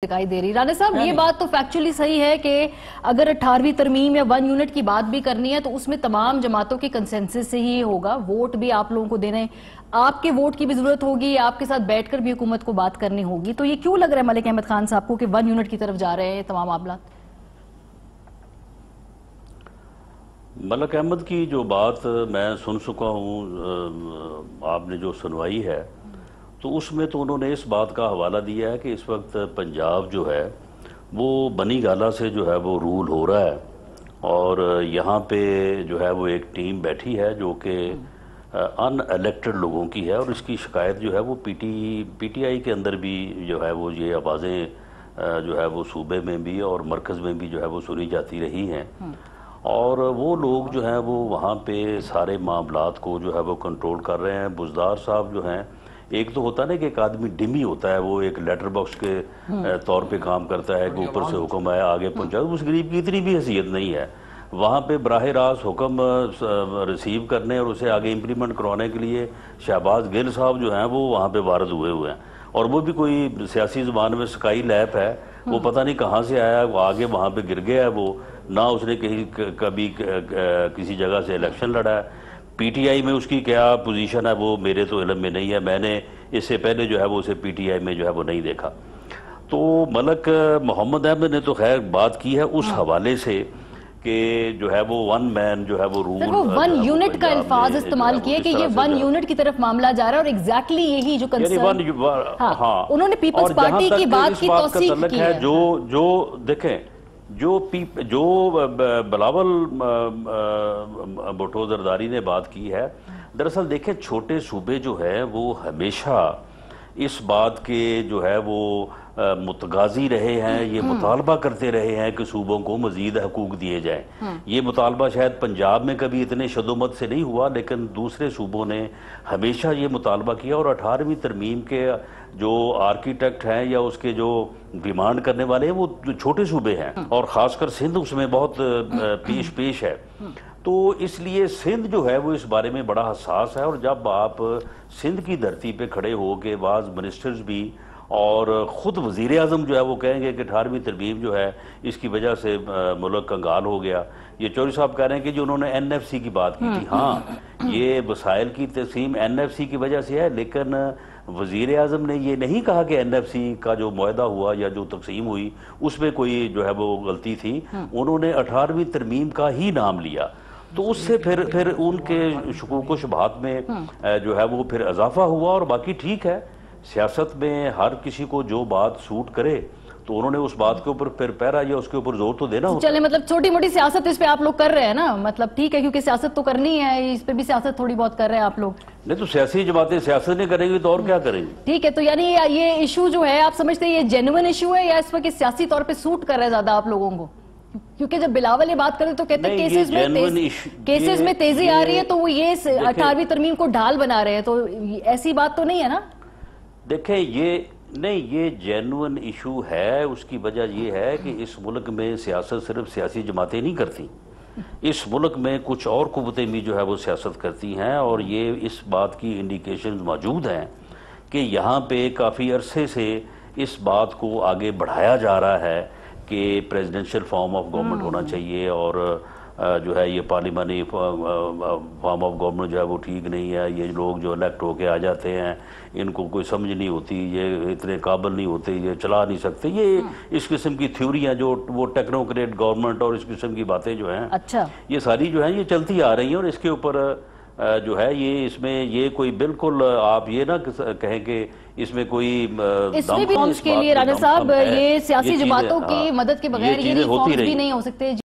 दिखाई दे रही। राणा साहब, ये बात तो फैक्चुअली सही है कि अगर 18वीं तरमीम या 1 यूनिट की बात भी करनी है तो उसमें तमाम जमातों के कंसेंसस से ही होगा। वोट भी आप लोगों को देने, आपके वोट की भी जरूरत होगी, आपके साथ बैठकर भी हुकूमत को बात करनी होगी। तो ये क्यों लग रहा है मलिक अहमद खान साहब को कि 1 यूनिट की तरफ जा रहे हैं तमाम मामला? मलिक अहमद की जो बात मैं सुन चुका हूँ, आपने जो सुनवाई है तो उसमें तो उन्होंने इस बात का हवाला दिया है कि इस वक्त पंजाब जो है वो बनी गाला से जो है वो रूल हो रहा है और यहाँ पे जो है वो एक टीम बैठी है जो कि अनइलेक्टेड लोगों की है और इसकी शिकायत जो है वो पीटीआई के अंदर भी जो है वो ये आवाज़ें जो है वो सूबे में भी और मरकज़ में भी जो है वो सुनी जाती रही हैं और वो लोग जो हैं वो वहाँ पे सारे मामलात को जो है वो कंट्रोल कर रहे हैं। बुज़दार साहब जो हैं, एक तो होता है ना कि एक आदमी डिमी होता है, वो एक लेटर बॉक्स के तौर पे काम करता है कि ऊपर से हुक्म आया आगे पहुंचा। उस गरीब की इतनी भी हैसियत नहीं है वहाँ पे बराह रास्त हुक्म रिसीव करने और उसे आगे इम्प्लीमेंट करवाने के लिए शहबाज गिल साहब जो हैं वो वहाँ पे वारद हुए हैं और वो भी कोई सियासी ज़ुबान में स्काई लैप है, वो पता नहीं कहाँ से आया, वो आगे वहाँ पे गिर गया है, वो ना उसने कभी किसी जगह से इलेक्शन लड़ा है। पीटीआई में उसकी क्या पोजीशन है वो मेरे तो इल्म में नहीं है, मैंने इससे पहले जो है वो उसे पीटीआई में जो है वो नहीं देखा। तो मलिक मोहम्मद अहमद ने तो खैर बात की है उस हवाले से कि जो है वो 1 मैन जो है वो रूल, वो 1 यूनिट का अल्फाज इस्तेमाल किया कि ये 1 यूनिट की तरफ मामला जा रहा है और एग्जैक्टली यही जो कंसर्न, हाँ, उन्होंने पीपल्स पार्टी की बात की तौसीक की है। जो देखें, जो बिलावल भुट्टो जरदारी ने बात की है, दरअसल देखें छोटे सूबे जो है वो हमेशा इस बात के जो है वो मुतगाजी रहे हैं, ये मुतालबा करते रहे हैं कि सूबों को मजीद हकूक दिए जाएं। ये मुतालबा शायद पंजाब में कभी इतने शदोमत से नहीं हुआ लेकिन दूसरे सूबों ने हमेशा ये मुतालबा किया और 18वीं तरमीम के जो आर्किटेक्ट हैं या उसके जो डिमांड करने वाले हैं वो छोटे सूबे हैं और ख़ासकर सिंध उसमें बहुत पेश है। तो इसलिए सिंध जो है वो इस बारे में बड़ा हसास है और जब आप सिंध की धरती पे खड़े हो के बाज़ मिनिस्टर्स भी और ख़ुद वज़ीर आज़म जो है वो कहेंगे कि 18वीं तरमीम जो है इसकी वजह से मुल्क कंगाल हो गया। ये चौधरी साहब कह रहे हैं कि जो उन्होंने एनएफसी की बात की थी, हाँ ये वसाइल की तकसीम एनएफसी की वजह से है, लेकिन वज़ीर आज़म ने ये नहीं कहा कि एनएफसी का जो मुआहदा हुआ या जो तकसीम हुई उसमें कोई जो है वो गलती थी। उन्होंने 18वीं तरमीम का ही नाम लिया तो उससे फिर उनके शुकूक व शुबहात में जो है वो फिर इजाफा हुआ और बाकी ठीक है। सियासत में हर किसी को जो बात सूट करे तो उन्होंने उस बात के ऊपर फिर पहरा या उसके ऊपर जोर तो देना होता है। चले, मतलब छोटी मोटी सियासत इस पे आप लोग कर रहे हैं ना, मतलब ठीक है क्योंकि सियासत तो करनी है, इस पे भी सियासत थोड़ी बहुत कर रहे हैं आप लोग। नहीं तो सियासी जमातें सियासत नहीं करेंगी तो और क्या करेंगी? ठीक है, तो यानी ये इशू जो है आप समझते हैं ये जेन्युइन इशू है या इस वक्त सियासी तौर पर सूट कर रहा है ज्यादा आप लोगों को? क्योंकि जब बिलावल ये बात करें तो कहते हैं केसेस में तेजी आ रही है तो वो ये 18वीं तरमीम को ढाल बना रहे हैं, तो ऐसी बात तो नहीं है ना? देखें ये जेन्युइन इशू है। उसकी वजह ये है कि इस मुल्क में सियासत सिर्फ सियासी जमातें नहीं करती, इस मुल्क में कुछ और कुव्वतें भी जो है वो सियासत करती हैं और ये इस बात की इंडिकेशंस मौजूद हैं कि यहाँ पे काफ़ी अरसे से इस बात को आगे बढ़ाया जा रहा है कि प्रेसिडेंशियल फॉर्म ऑफ गवर्नमेंट होना चाहिए और जो है ये पार्लिमानी फॉर्म ऑफ गवर्नमेंट जो है वो ठीक नहीं है। ये लोग जो इलेक्ट होके आ जाते हैं इनको कोई समझ नहीं होती, ये इतने काबिल नहीं होते, ये चला नहीं सकते, ये इस किस्म की थ्योरियाँ जो वो टेक्नोक्रेट गवर्नमेंट और इस किस्म की बातें जो हैं, अच्छा, ये सारी जो हैं ये चलती आ रही हैं और इसके ऊपर जो है ये इसमें ये कोई बिल्कुल आप ये ना कहें कि इसमें कोई इसमें भी के लिए राणा साहब ये सियासी जमातों की मदद के बगैर ये रिफॉर्म्स भी नहीं हो सकते।